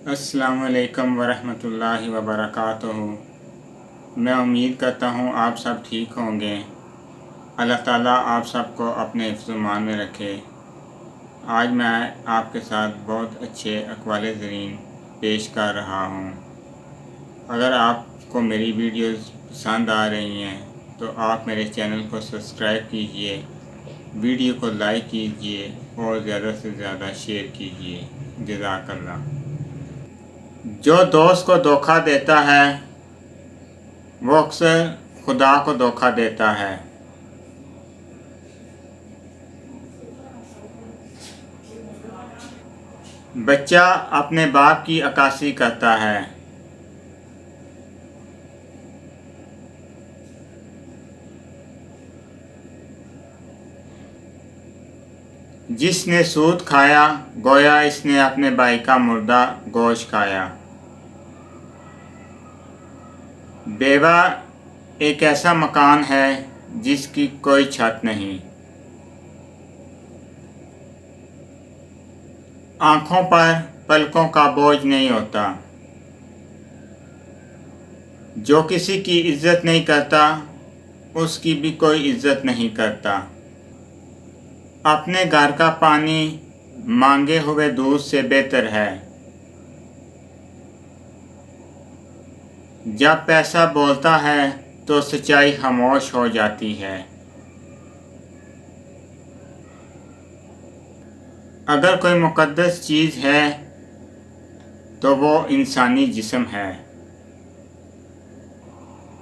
अस्सलाम वालेकुम वरहमतुल्लाहि वबरकातुहू। मैं उम्मीद करता हूँ आप सब ठीक होंगे। अल्लाह ताला आप सबको अपने हिफ्ज़-ओ-मान में रखे। आज मैं आपके साथ बहुत अच्छे अक़वाले ज़रीन पेश कर रहा हूँ। अगर आपको मेरी वीडियोज़ पसंद आ रही हैं तो आप मेरे चैनल को सब्सक्राइब कीजिए, वीडियो को लाइक कीजिए और ज़्यादा से ज़्यादा शेयर कीजिए। जज़ाकल्लाह। जो दोस्त को धोखा देता है वो अक्सर खुदा को धोखा देता है। बच्चा अपने बाप की अक्कासी करता है। जिसने सूद खाया गोया इसने अपने भाई का मुर्दा गोश्त खाया। बेवा एक ऐसा मकान है जिसकी कोई छत नहीं। आँखों पर पलकों का बोझ नहीं होता। जो किसी की इज्जत नहीं करता उसकी भी कोई इज्जत नहीं करता। अपने घर का पानी मांगे हुए दूध से बेहतर है। जब पैसा बोलता है तो सच्चाई खामोश हो जाती है। अगर कोई मुक़द्दस चीज़ है तो वो इंसानी जिस्म है।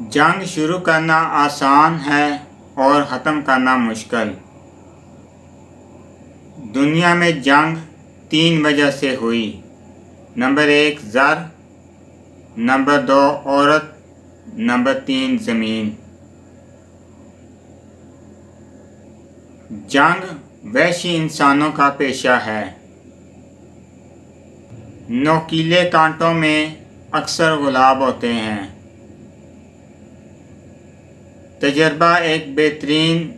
जंग शुरू करना आसान है और ख़त्म करना मुश्किल। दुनिया में जंग 3 वजह से हुई। नंबर 1 ज़र, नंबर 2 औरत, नंबर 3 ज़मीन। जंग वहशी इंसानों का पेशा है। नोकीले कांटों में अक्सर गुलाब होते हैं। तजर्बा एक बेहतरीन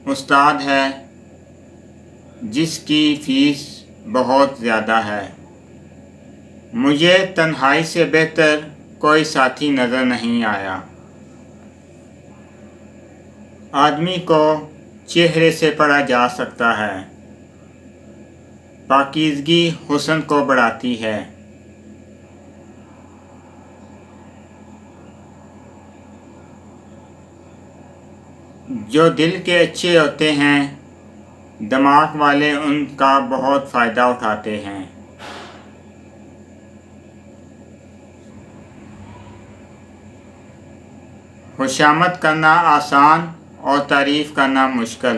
उस्ताद है जिसकी फ़ीस बहुत ज़्यादा है। मुझे तन्हाई से बेहतर कोई साथी नज़र नहीं आया। आदमी को चेहरे से पढ़ा जा सकता है। पाकीज़गी हुस्न को बढ़ाती है। जो दिल के अच्छे होते हैं दिमाग वाले उनका बहुत फ़ायदा उठाते हैं। खुशामद करना आसान और तारीफ़ करना मुश्किल।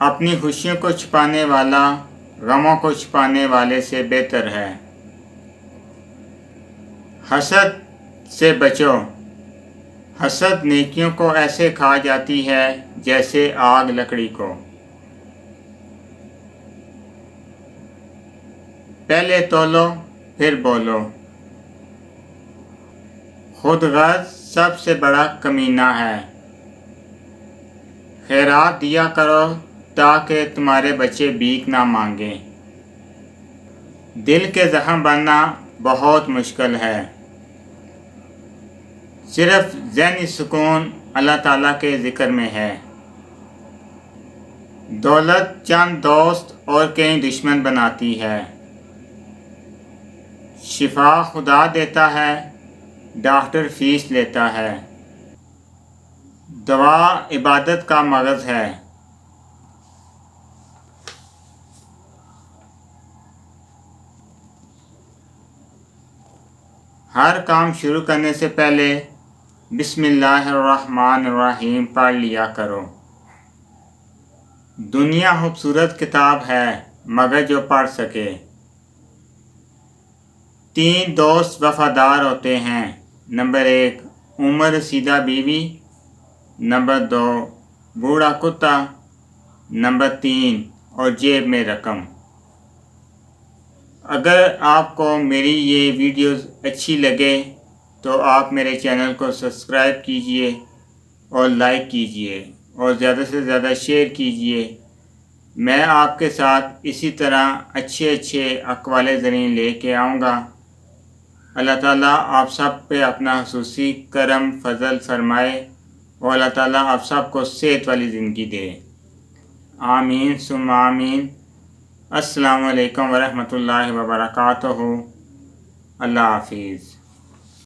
अपनी खुशियों को छुपाने वाला गमों को छुपाने वाले से बेहतर है। हसद से बचो। हसद नेकियों को ऐसे खा जाती है जैसे आग लकड़ी को। पहले तोलो फिर बोलो। खुदगर्ज़ सबसे बड़ा कमीना है। खैरात दिया करो ताकि तुम्हारे बच्चे भीख ना मांगे। दिल के ज़ख्म बनना बहुत मुश्किल है। सिर्फ ज़हनी सुकून अल्लाह ताला के ज़िक्र में है। दौलत चंद दोस्त और कई दुश्मन बनाती है। शिफा खुदा देता है, डॉक्टर फीस लेता है। दवा इबादत का मगज़ है। हर काम शुरू करने से पहले बिस्मिल्लाहिर्रहमानिर्रहीम पढ़ लिया करो। दुनिया खूबसूरत किताब है मगर जो पढ़ सके। 3 दोस्त वफ़ादार होते हैं। नंबर 1 उम्र रसीदा बीवी, नंबर 2 बूढ़ा कुत्ता, नंबर 3 और जेब में रकम। अगर आपको मेरी ये वीडियोस अच्छी लगे तो आप मेरे चैनल को सब्सक्राइब कीजिए और लाइक कीजिए और ज़्यादा से ज़्यादा शेयर कीजिए میں آپ کے ساتھ اسی طرح اچھے اقوال زرین لے کے آؤں گا۔ اللہ تعالیٰ آپ سب پہ اپنا خصوصی کرم فضل فرمائے اور اللہ تعالیٰ آپ سب کو صحت والی زندگی دے۔ آمین ثم آمین۔ السلام علیکم ورحمۃ اللہ وبرکاتہ۔ اللہ حافظ۔